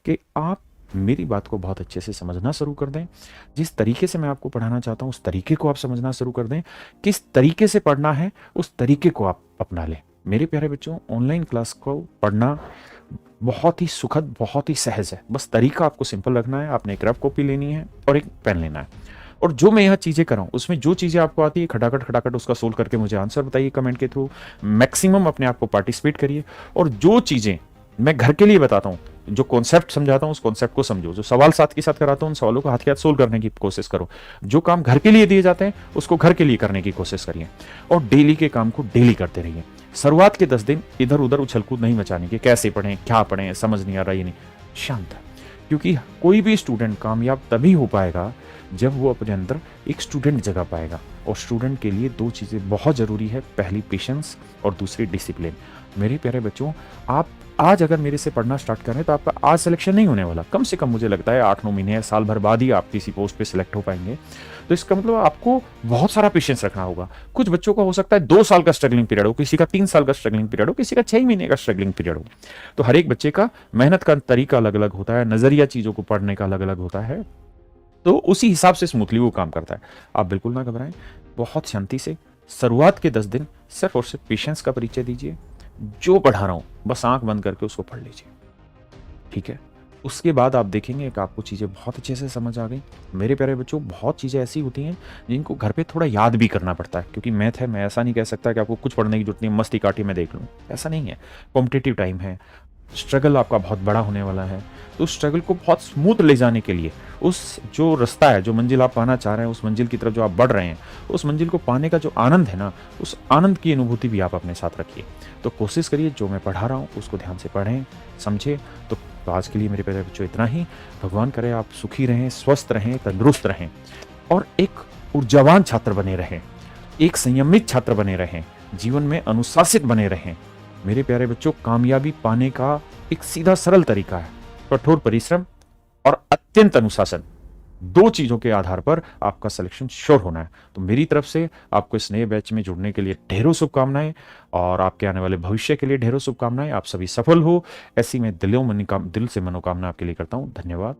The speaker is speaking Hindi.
कि आप मेरी बात को बहुत अच्छे से समझना शुरू कर दें। जिस तरीके से मैं आपको पढ़ाना चाहता हूँ, उस तरीके को आप समझना शुरू कर दें। किस तरीके से पढ़ना है, उस तरीके को आप अपना लें। मेरे प्यारे बच्चों, ऑनलाइन क्लास को पढ़ना बहुत ही सुखद, बहुत ही सहज है। बस तरीका आपको सिंपल रखना है। आपने एक रफ कॉपी लेनी है और एक पेन लेना है, और जो मैं यह चीज़ें कर रहा हूँ उसमें जो चीज़ें आपको आती है, खटाखट खटाखट उसका सोल्व करके मुझे आंसर बताइए कमेंट के थ्रू। मैक्सिमम अपने आप को पार्टिसिपेट करिए, और जो चीज़ें मैं घर के लिए बताता हूँ, जो कॉन्सेप्ट समझाता हूँ, उस कॉन्सेप्ट को समझो। जो सवाल साथ के साथ कराता हूँ, उन सवालों को हाथ के हाथ सोल्व करने की कोशिश करो। जो काम घर के लिए दिए जाते हैं उसको घर के लिए करने की कोशिश करिए, और डेली के काम को डेली करते रहिए। शुरुआत के 10 दिन इधर उधर उछल कूद नहीं मचाने की, कैसे पढ़ें, क्या पढ़ें, समझ नहीं आ रहा, ये नहीं, शांत। क्योंकि कोई भी स्टूडेंट कामयाब तभी हो पाएगा जब वो अपने अंदर एक स्टूडेंट जगा पाएगा। और स्टूडेंट के लिए दो चीज़ें बहुत ज़रूरी है, पहली पेशेंस और दूसरी डिसिप्लिन। मेरे प्यारे बच्चों, आप आज अगर मेरे से पढ़ना स्टार्ट करें तो आपका आज सिलेक्शन नहीं होने वाला। कम से कम मुझे लगता है 8-9 महीने, साल भर बाद ही आप किसी पोस्ट पे सिलेक्ट हो पाएंगे। तो इसका मतलब आपको बहुत सारा पेशेंस रखना होगा। कुछ बच्चों का हो सकता है 2 साल का स्ट्रगलिंग पीरियड हो, किसी का 3 साल का स्ट्रगलिंग पीरियड हो, किसी का 6 महीने का स्ट्रगलिंग पीरियड हो। तो हर एक बच्चे का मेहनत का तरीका अलग अलग होता है, नजरिया चीज़ों को पढ़ने का अलग अलग होता है। तो उसी हिसाब से स्मूथली वो काम करता है। आप बिल्कुल ना घबराएं, बहुत शांति से शुरुआत के 10 दिन सिर्फ और सिर्फ पेशेंस का परिचय दीजिए। जो पढ़ा रहा हूं बस आंख बंद करके उसको पढ़ लीजिए, ठीक है। उसके बाद आप देखेंगे कि आपको चीज़ें बहुत अच्छे से समझ आ गई। मेरे प्यारे बच्चों, बहुत चीज़ें ऐसी होती हैं जिनको घर पे थोड़ा याद भी करना पड़ता है, क्योंकि मैथ है। मैं ऐसा नहीं कह सकता कि आपको कुछ पढ़ने की जरूरत नहीं, मस्ती काटी मैं देख लूँ, ऐसा नहीं है। कॉम्पिटिटिव टाइम है, स्ट्रगल आपका बहुत बड़ा होने वाला है। तो उस स्ट्रगल को बहुत स्मूथ ले जाने के लिए, उस जो रास्ता है, जो मंजिल आप पाना चाह रहे हैं, उस मंजिल की तरफ जो आप बढ़ रहे हैं, उस मंजिल को पाने का जो आनंद है ना, उस आनंद की अनुभूति भी आप अपने साथ रखिए। तो कोशिश करिए जो मैं पढ़ा रहा हूँ उसको ध्यान से पढ़ें, समझें। तो आज के लिए मेरे प्यारे बच्चों इतना ही। भगवान करे आप सुखी रहें, स्वस्थ रहें, तंदुरुस्त रहें, और एक ऊर्जावान छात्र बने रहें, एक संयमित छात्र बने रहें, जीवन में अनुशासित बने रहें। मेरे प्यारे बच्चों, कामयाबी पाने का एक सीधा सरल तरीका है, कठोर परिश्रम और अत्यंत अनुशासन। 2 चीजों के आधार पर आपका सिलेक्शन श्योर होना है। तो मेरी तरफ से आपको इस नए बैच में जुड़ने के लिए ढेरों शुभकामनाएं, और आपके आने वाले भविष्य के लिए ढेरों शुभकामनाएं। आप सभी सफल हो, ऐसी मैं दिल से मनोकामना आपके लिए करता हूं। धन्यवाद।